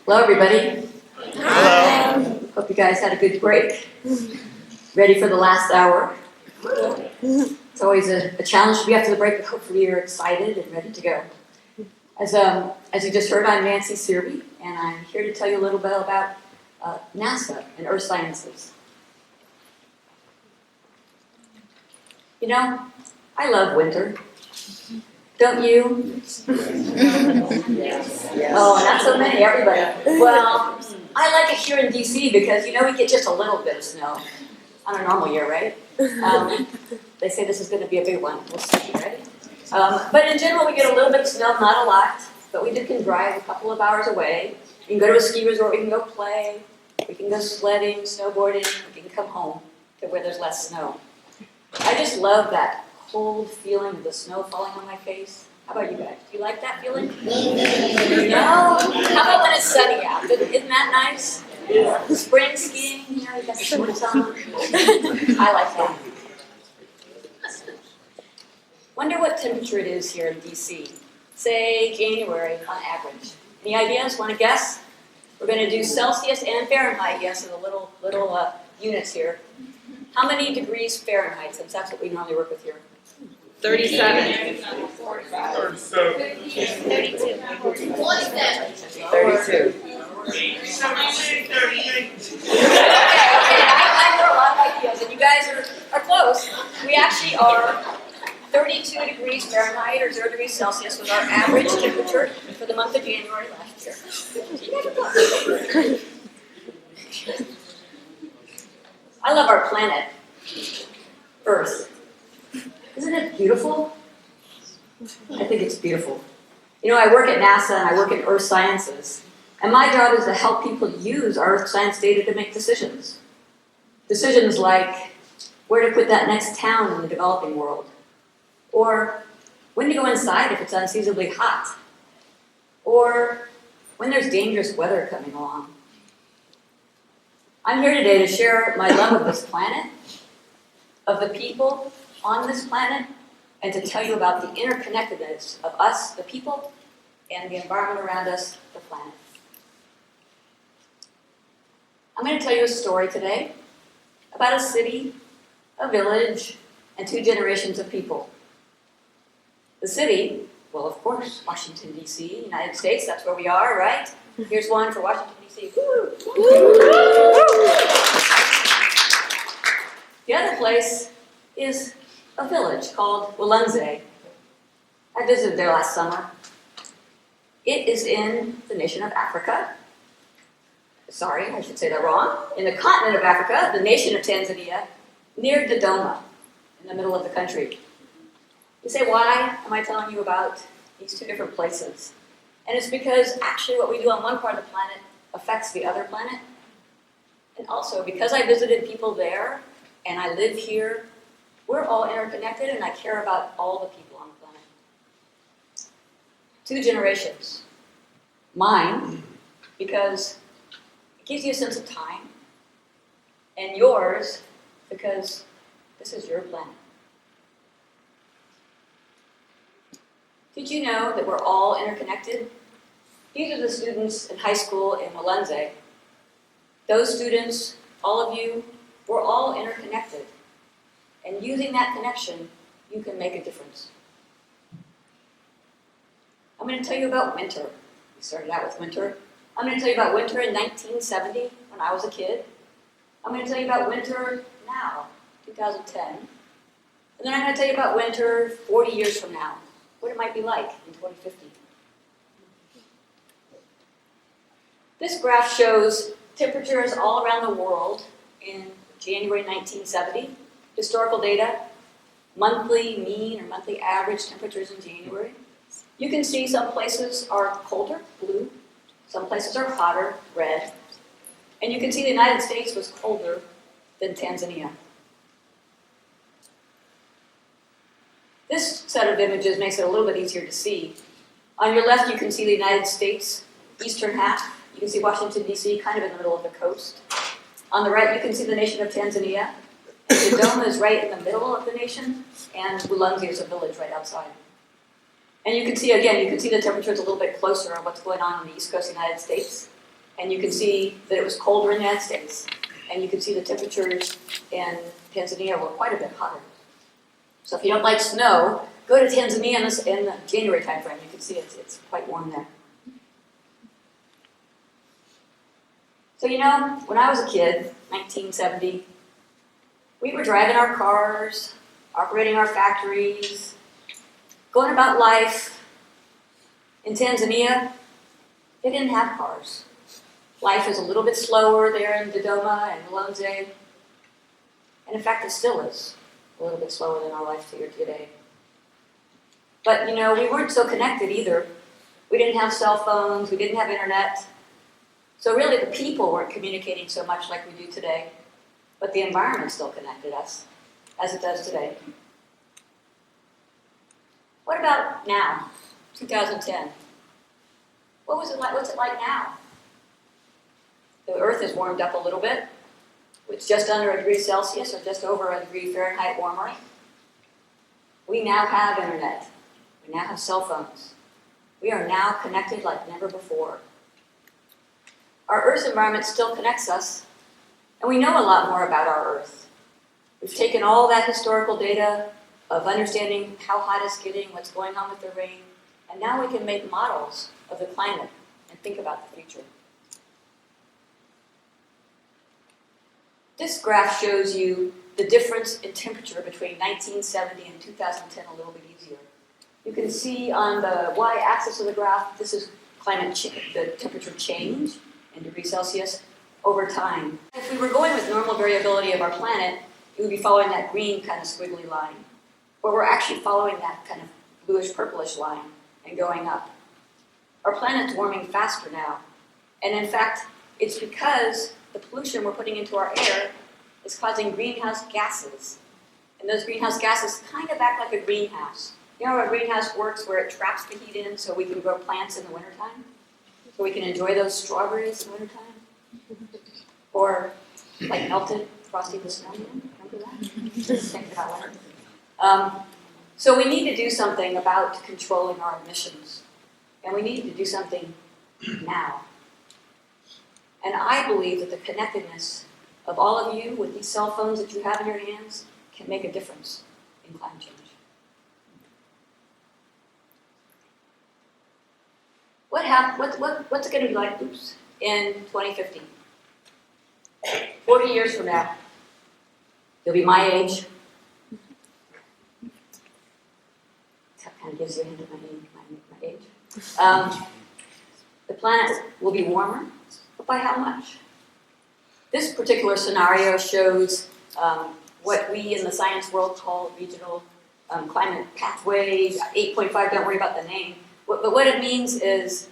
Hello, everybody. Hello. Hope you guys had a good break. Ready for the last hour. It's always a challenge to be after the break, but hopefully you're excited and ready to go. As you just heard, I'm Nancy Searby, and I'm here to tell you a little bit about NASA and Earth sciences. You know, I love winter. Don't you? Yes. Oh, not so many, everybody. Well, I like it here in DC because, we get just a little bit of snow on a normal year, right? They say this is going to be a big one. We'll see, right? But in general, we get a little bit of snow, not a lot, but we can drive a couple of hours away. We can go to a ski resort, we can go play, we can go sledding, snowboarding, we can come home to where there's less snow. I just love that cold feeling of the snow falling on my face. How about you guys? Do you like that feeling? No? How about when it's sunny out? Isn't that nice? Spring skiing, you got the shorts on. I like that. Wonder what temperature it is here in DC. Say January on average. Any ideas? Want to guess? We're going to do Celsius and Fahrenheit, yes, in the little units here. How many degrees Fahrenheit, since that's what we normally work with here? 37. 32. 32. 38. Okay, I heard a lot of ideas, and you guys are close. We actually are 32 degrees Fahrenheit or 0 degrees Celsius was our average temperature for the month of January last year. So you guys are close. I love our planet, Earth. Isn't it beautiful? I think it's beautiful. I work at NASA and I work in Earth sciences, and my job is to help people use our Earth science data to make decisions. Decisions like where to put that next town in the developing world, or when to go inside if it's unseasonably hot, or when there's dangerous weather coming along. I'm here today to share my love of this planet, of the people on this planet, and to tell you about the interconnectedness of us, the people, and the environment around us, the planet. I'm going to tell you a story today about a city, a village, and 2 generations of people. The city, well, of course, Washington, D.C., United States, that's where we are, right? Here's one for Washington, D.C. Woo! The other place is a village called Walunze. I visited there last summer. It is in the nation of Africa. Sorry, I should say that wrong. In the continent of Africa, the nation of Tanzania, near Dodoma, in the middle of the country. You say, why am I telling you about these 2 different places? And it's because actually what we do on one part of the planet affects the other planet. And also, because I visited people there, and I live here, we're all interconnected, and I care about all the people on the planet. 2 generations. Mine, because it gives you a sense of time, and yours, because this is your planet. Did you know that we're all interconnected? These are the students in high school in Walunze. Those students, all of you, we're all interconnected. And using that connection, you can make a difference. I'm going to tell you about winter. We started out with winter. I'm going to tell you about winter in 1970, when I was a kid. I'm going to tell you about winter now, 2010. And then I'm going to tell you about winter 40 years from now, what it might be like in 2050. This graph shows temperatures all around the world in January 1970. Historical data, monthly mean or monthly average temperatures in January. You can see some places are colder, blue. Some places are hotter, red. And you can see the United States was colder than Tanzania. This set of images makes it a little bit easier to see. On your left, you can see the United States, eastern half. You can see Washington, D.C., kind of in the middle of the coast. On the right, you can see the nation of Tanzania. Dodoma is right in the middle of the nation, and Walunze is a village right outside. And you can see, again, the temperature's a little bit closer on what's going on the east coast of the United States. And you can see that it was colder in the United States. And you can see the temperatures in Tanzania were quite a bit hotter. So if you don't like snow, go to Tanzania in the January timeframe. You can see it's quite warm there. So when I was a kid, 1970, we were driving our cars, operating our factories, going about life. In Tanzania, they didn't have cars. Life is a little bit slower there in Dodoma and Lomze. And in fact, it still is a little bit slower than our life here today. But we weren't so connected either. We didn't have cell phones, we didn't have internet. So really the people weren't communicating so much like we do today. But the environment still connected us, as it does today. What about now, 2010? What was it like? What's it like now? The Earth has warmed up a little bit. It's just under 1 degree Celsius, or just over 1 degree Fahrenheit warmer. We now have internet. We now have cell phones. We are now connected like never before. Our Earth's environment still connects us, and we know a lot more about our Earth. We've taken all that historical data of understanding how hot it's getting, what's going on with the rain, and now we can make models of the climate and think about the future. This graph shows you the difference in temperature between 1970 and 2010 a little bit easier. You can see on the y-axis of the graph, this is the temperature change in degrees Celsius over time. If we were going with normal variability of our planet, it would be following that green kind of squiggly line. But we're actually following that kind of bluish-purplish line and going up. Our planet's warming faster now. And in fact, it's because the pollution we're putting into our air is causing greenhouse gases. And those greenhouse gases kind of act like a greenhouse. You know how a greenhouse works where it traps the heat in so we can grow plants in the wintertime? So we can enjoy those strawberries in the wintertime? Or like melted Frosty the Snowman? Remember that? Think about winter. So we need to do something about controlling our emissions. And we need to do something now. And I believe that the connectedness of all of you with these cell phones that you have in your hands can make a difference in climate change. What's it going to be like, in 2050? 40 years from now. You'll be my age. That kind of gives you a hint of my age. The planet will be warmer, but by how much? This particular scenario shows what we in the science world call regional climate pathways. 8.5, don't worry about the name. But what it means is,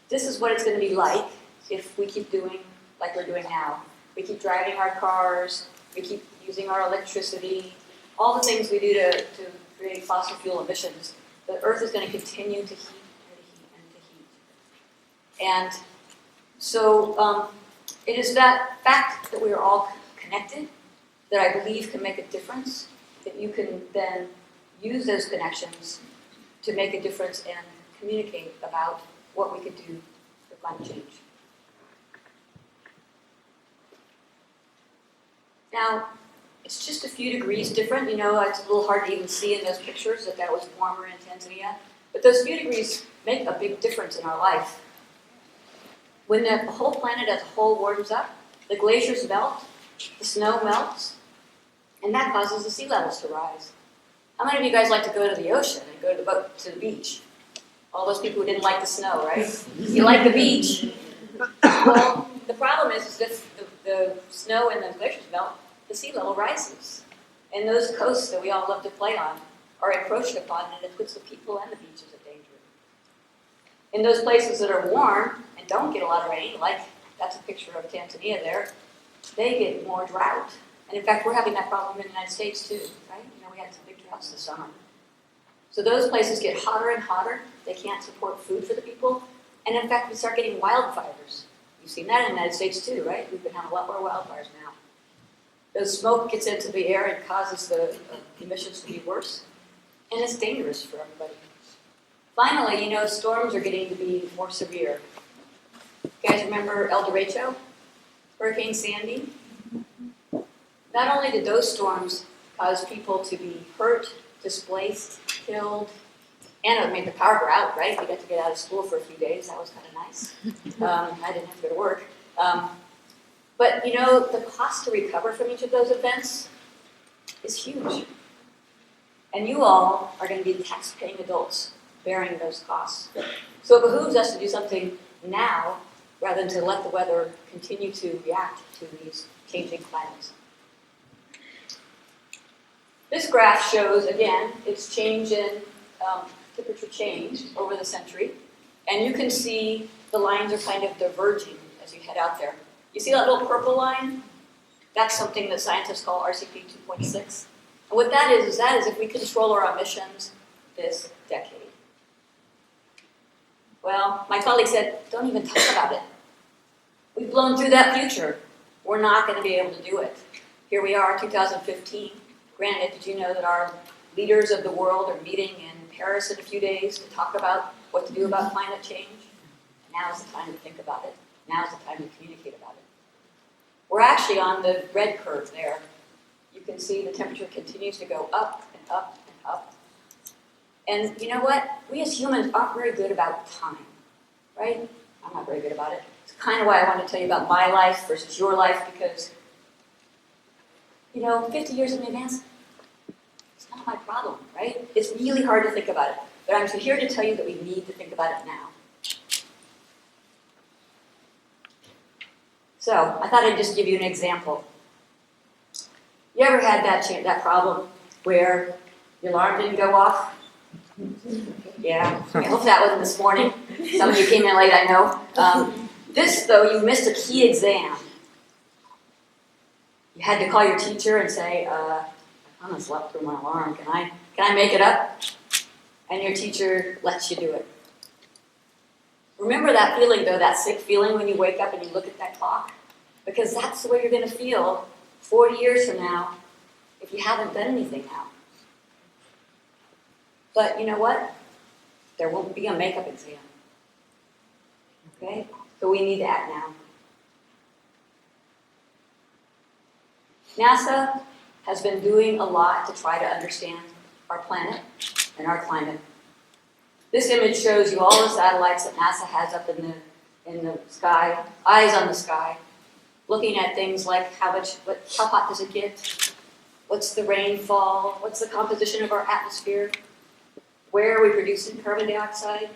this is what it's going to be like if we keep doing like we're doing now. We keep driving our cars, we keep using our electricity, all the things we do to create fossil fuel emissions. The Earth is going to continue to heat and to heat and to heat. And so it is that fact that we are all connected that I believe can make a difference, that you can then use those connections to make a difference and communicate about what we could do for climate change. Now, it's just a few degrees different. It's a little hard to even see in those pictures that was warmer in Tanzania. But those few degrees make a big difference in our life. When the whole planet as a whole warms up, the glaciers melt, the snow melts, and that causes the sea levels to rise. How many of you guys like to go to the ocean and go to the beach? All those people who didn't like the snow, right? You like the beach. Well, the problem is that the snow and the glaciers melt, the sea level rises. And those coasts that we all love to play on are encroached upon, and it puts the people and the beaches in danger. In those places that are warm and don't get a lot of rain, like that's a picture of Tanzania there, they get more drought. And in fact, we're having that problem in the United States too, right? We had some big droughts this summer. So those places get hotter and hotter. They can't support food for the people. And in fact, we start getting wildfires. You've seen that in the United States too, right? We've been having a lot more wildfires now. The smoke gets into the air and causes the emissions to be worse. And it's dangerous for everybody. Finally, storms are getting to be more severe. You guys remember El Derecho? Hurricane Sandy? Not only did those storms cause people to be hurt, displaced, killed, and it made the power go out, right? We got to get out of school for a few days. That was kind of nice. I didn't have to go to work. But you know, the cost to recover from each of those events is huge. And you all are going to be tax-paying adults bearing those costs. So it behooves us to do something now rather than to let the weather continue to react to these changing climates. This graph shows, again, its change in temperature change over the century. And you can see the lines are kind of diverging as you head out there. You see that little purple line? That's something that scientists call RCP 2.6. And what that is if we control our emissions this decade. Well, my colleague said, don't even talk about it. We've blown through that future. We're not going to be able to do it. Here we are, 2015. Granted, did you know that our leaders of the world are meeting in Paris in a few days to talk about what to do about climate change? Now's the time to think about it. Now's the time to communicate about it. We're actually on the red curve there. You can see the temperature continues to go up and up and up. And you know what? We as humans aren't very good about time, right? I'm not very good about it. It's kind of why I want to tell you about my life versus your life, because, you know, 50 years in advance, it's not my problem, right? It's really hard to think about it. But I'm here to tell you that we need to think about it now. So, I thought I'd just give you an example. You ever had that problem where your alarm didn't go off? Yeah, I hope that wasn't this morning. Some of you came in late, I know. This, though, you missed a key exam. You had to call your teacher and say, I kind of slept through my alarm. Can I make it up? And your teacher lets you do it. Remember that feeling, though, that sick feeling when you wake up and you look at that clock? Because that's the way you're going to feel 40 years from now if you haven't done anything now. But you know what? There won't be a makeup exam. Okay? So we need to act now. NASA has been doing a lot to try to understand our planet and our climate. This image shows you all the satellites that NASA has up in the sky, eyes on the sky, looking at things like how hot does it get? What's the rainfall? What's the composition of our atmosphere? Where are we producing carbon dioxide?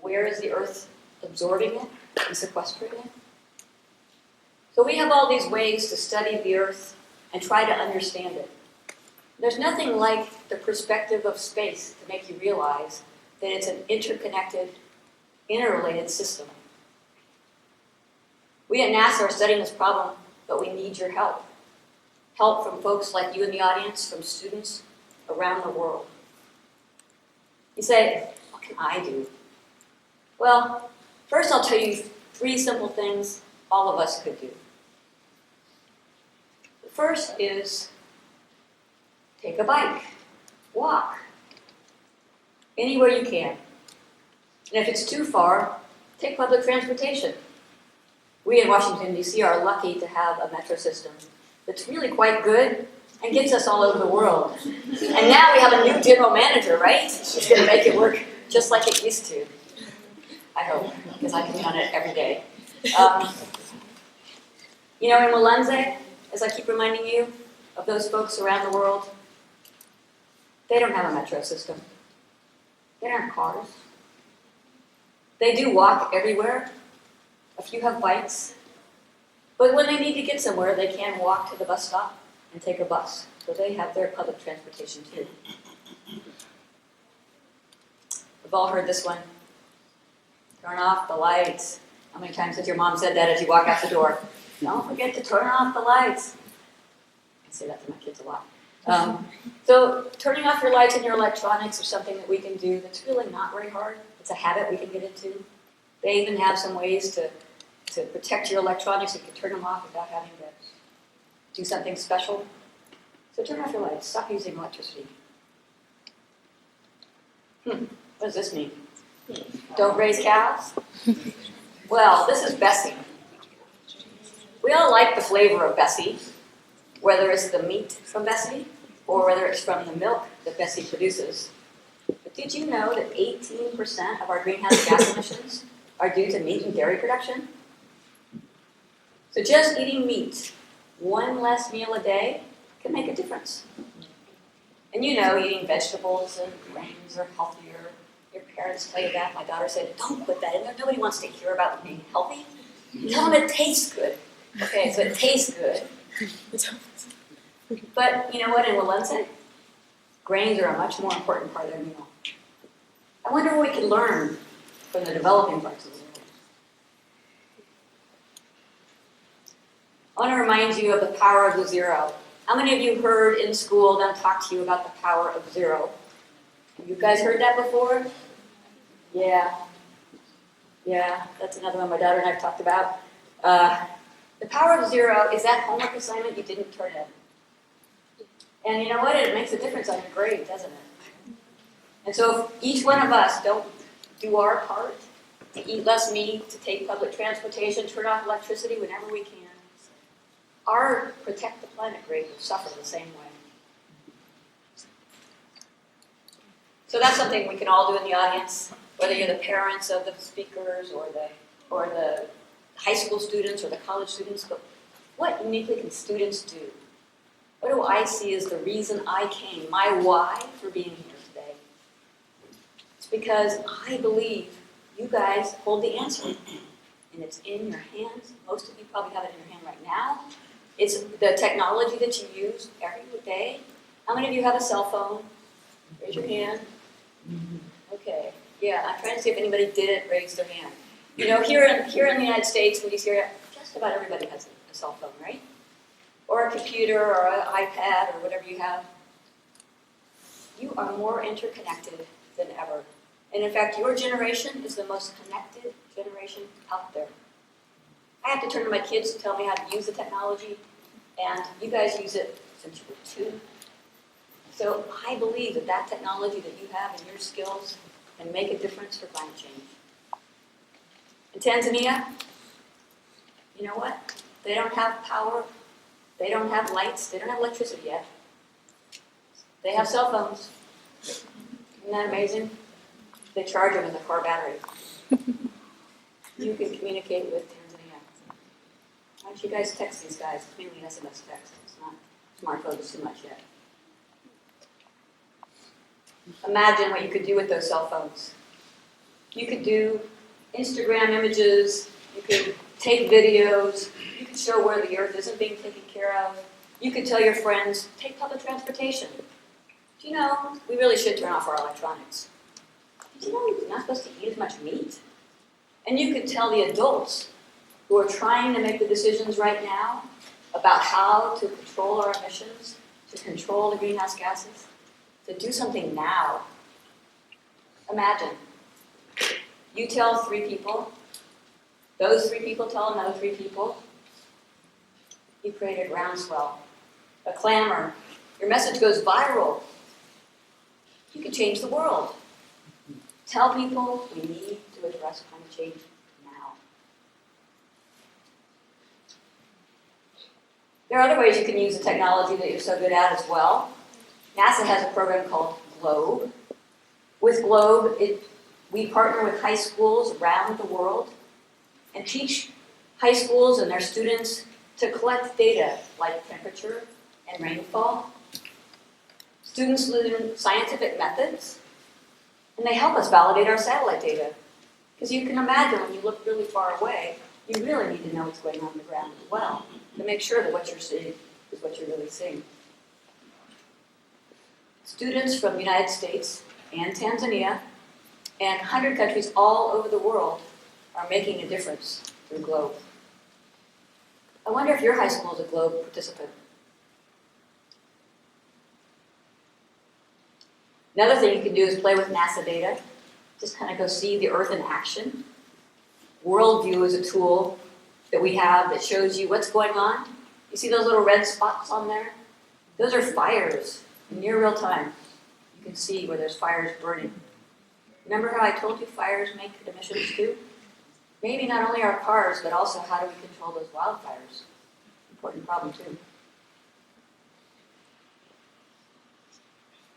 Where is the Earth absorbing it and sequestering it? So we have all these ways to study the Earth and try to understand it. There's nothing like the perspective of space to make you realize that it's an interconnected, interrelated system. We at NASA are studying this problem, but we need your help. Help from folks like you in the audience, from students around the world. You say, what can I do? Well, first I'll tell you 3 simple things all of us could do. The first is take a bike, walk, anywhere you can. And if it's too far, take public transportation. We in Washington, D.C. are lucky to have a metro system that's really quite good and gets us all over the world. And now we have a new general manager, right? She's going to make it work just like it used to. I hope, because I can on it every day. You know, in Walensee, as I keep reminding you of those folks around the world, they don't have a metro system. They don't have cars. They do walk everywhere. A few have bikes. But when they need to get somewhere, they can walk to the bus stop and take a bus. So they have their public transportation too. We've all heard this one. Turn off the lights. How many times has your mom said that as you walk out the door? Don't forget to turn off the lights. I say that to my kids a lot. So turning off your lights and your electronics is something that we can do that's really not very hard. It's a habit we can get into. They even have some ways to protect your electronics. You can turn them off without having to do something special. So turn off your lights. Stop using electricity. What does this mean? Don't raise cows? Well, this is Bessie. We all like the flavor of Bessie, whether it's the meat from Bessie or whether it's from the milk that Bessie produces. But did you know that 18% of our greenhouse gas emissions are due to meat and dairy production? So just eating meat, one less meal a day, can make a difference. And you know, eating vegetables and grains are healthier. Your parents tell you that. My daughter said, don't put that in there. Nobody wants to hear about being healthy. Tell them it tastes good. Okay, so it tastes good. But you know what, in Walensee, grains are a much more important part of their meal. I wonder what we can learn from the developing parts of the world. I want to remind you of the power of the zero. How many of you heard in school them talk to you about the power of zero? Have you guys heard that before? Yeah, that's another one my daughter and I have talked about. The power of zero is that homework assignment you didn't turn in. And you know what? It makes a difference on your grade, doesn't it? And so if each one of us don't do our part to eat less meat, to take public transportation, turn off electricity whenever we can, our Protect the Planet grade will suffer the same way. So that's something we can all do in the audience, whether you're the parents of the speakers or the high school students or the college students. But what uniquely can students do? What do I see as the reason I came, my why for being here today? It's because I believe you guys hold the answer, and it's in your hands. Most of you probably have it in your hand right now. It's the technology that you use every day. How many of you have a cell phone? Raise your hand. Okay. Yeah, I'm trying to see if anybody didn't raise their hand. You know, here in the United States, when you see it, just about everybody has a cell phone, right? Or a computer or an iPad or whatever you have. You are more interconnected than ever. And in fact, your generation is the most connected generation out there. I have to turn to my kids to tell me how to use the technology, and you guys use it since you were 2. So I believe that that technology that you have and your skills can make a difference for climate change. In Tanzania, you know what? They don't have power, they don't have lights, they don't have electricity yet. They have cell phones. Isn't that amazing? They charge them in the car battery. You can communicate with Tanzania. Why don't you guys text these guys? It's mainly SMS text. It's not smartphones too much yet. Imagine what you could do with those cell phones. You could do Instagram images. You could take videos. You could show where the earth isn't being taken care of. You could tell your friends, take public transportation. Do you know, we really should turn off our electronics. Did you know you're not supposed to eat as much meat? And you could tell the adults who are trying to make the decisions right now about how to control our emissions, to control the greenhouse gases, to do something now. Imagine, you tell 3 people, those 3 people tell another 3 people, you create a groundswell, a clamor, your message goes viral. You can change the world. Tell people we need to address climate change now. There are other ways you can use the technology that you're so good at as well. NASA has a program called GLOBE. With GLOBE, we partner with high schools around the world and teach high schools and their students to collect data like temperature and rainfall. Students learn scientific methods, and they help us validate our satellite data. Because you can imagine when you look really far away, you really need to know what's going on the ground as well to make sure that what you're seeing is what you're really seeing. Students from the United States and Tanzania and 100 countries all over the world are making a difference through GLOBE. I wonder if your high school is a GLOBE participant. Another thing you can do is play with NASA data. Just kind of go see the Earth in action. Worldview is a tool that we have that shows you what's going on. You see those little red spots on there? Those are fires in near real time. You can see where there's fires burning. Remember how I told you fires make emissions too? Maybe not only our cars, but also how do we control those wildfires? Important problem too.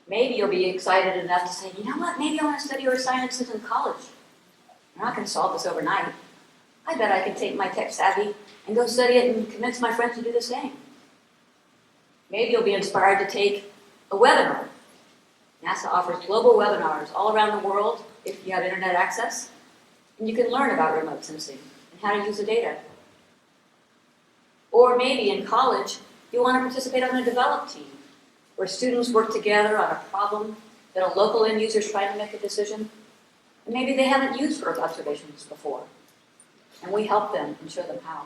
Maybe you'll be excited enough to say, you know what, maybe I want to study earth sciences in college. I'm not going to solve this overnight. I bet I can take my tech savvy and go study it and convince my friends to do the same. Maybe you'll be inspired to take a webinar. NASA offers global webinars all around the world if you have internet access, and you can learn about remote sensing and how to use the data. Or maybe in college, you want to participate on a develop team, where students work together on a problem that a local end user is trying to make a decision, and maybe they haven't used Earth observations before, and we help them and show them how.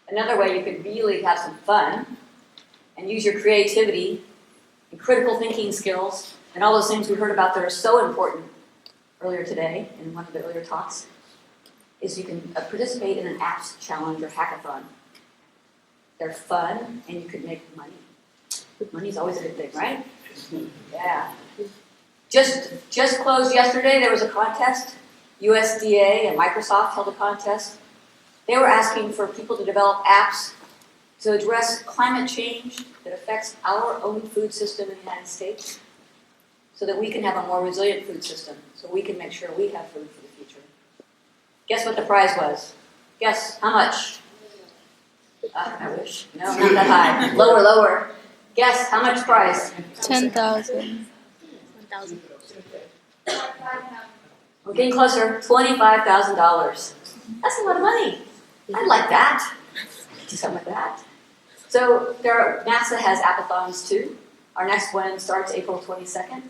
Another way you could really have some fun and use your creativity and critical thinking skills and all those things we heard about that are so important earlier today in one of the earlier talks is you can participate in an apps challenge or hackathon. They're fun and you can make money. Money's always a good thing, right? Yeah. Just closed yesterday, there was a contest. USDA and Microsoft held a contest. They were asking for people to develop apps to address climate change that affects our own food system in the United States so that we can have a more resilient food system, so we can make sure we have food for the future. Guess what the prize was? Guess how much? I wish. No, not that high. Lower, lower. Guess how much prize? 10,000. 1,000. We're getting closer. $25,000. That's a lot of money. I'd like that. Do something like that. So NASA has appathons too. Our next one starts April 22nd.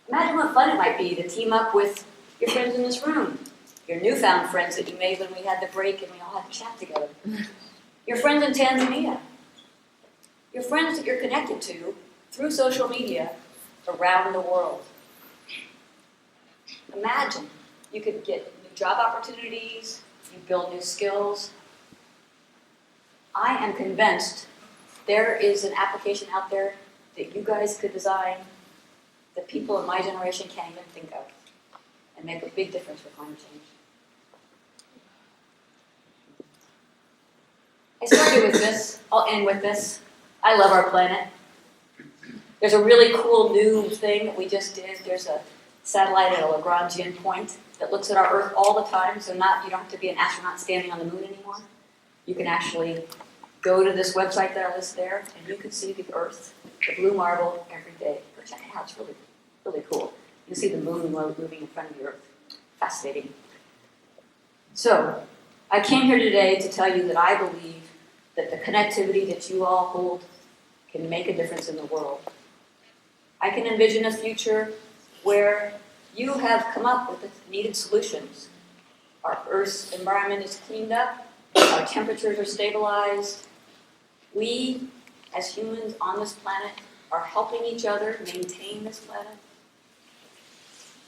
Imagine what fun it might be to team up with your friends in this room, your newfound friends that you made when we had the break and we all had to chat together, your friends in Tanzania, your friends that you're connected to through social media around the world. Imagine you could get new job opportunities, you build new skills. I am convinced there is an application out there that you guys could design that people in my generation can't even think of and make a big difference for climate change. I started with this. I'll end with this. I love our planet. There's a really cool new thing that we just did. There's a satellite at a Lagrangian point that looks at our Earth all the time, so you don't have to be an astronaut standing on the moon anymore. You can actually go to this website that I list there, and you can see the Earth, the blue marble, every day. Go check it out. It's really, really cool. You can see the moon moving in front of the Earth. Fascinating. So, I came here today to tell you that I believe that the connectivity that you all hold can make a difference in the world. I can envision a future where you have come up with the needed solutions. Our Earth's environment is cleaned up, our temperatures are stabilized. We, as humans on this planet, are helping each other maintain this planet.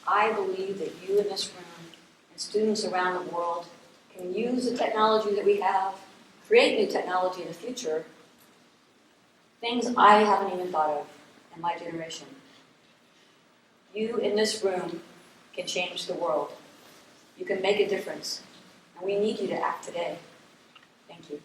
I believe that you in this room and students around the world can use the technology that we have, create new technology in the future, things I haven't even thought of in my generation. You in this room can change the world. You can make a difference. And we need you to act today. Thank you.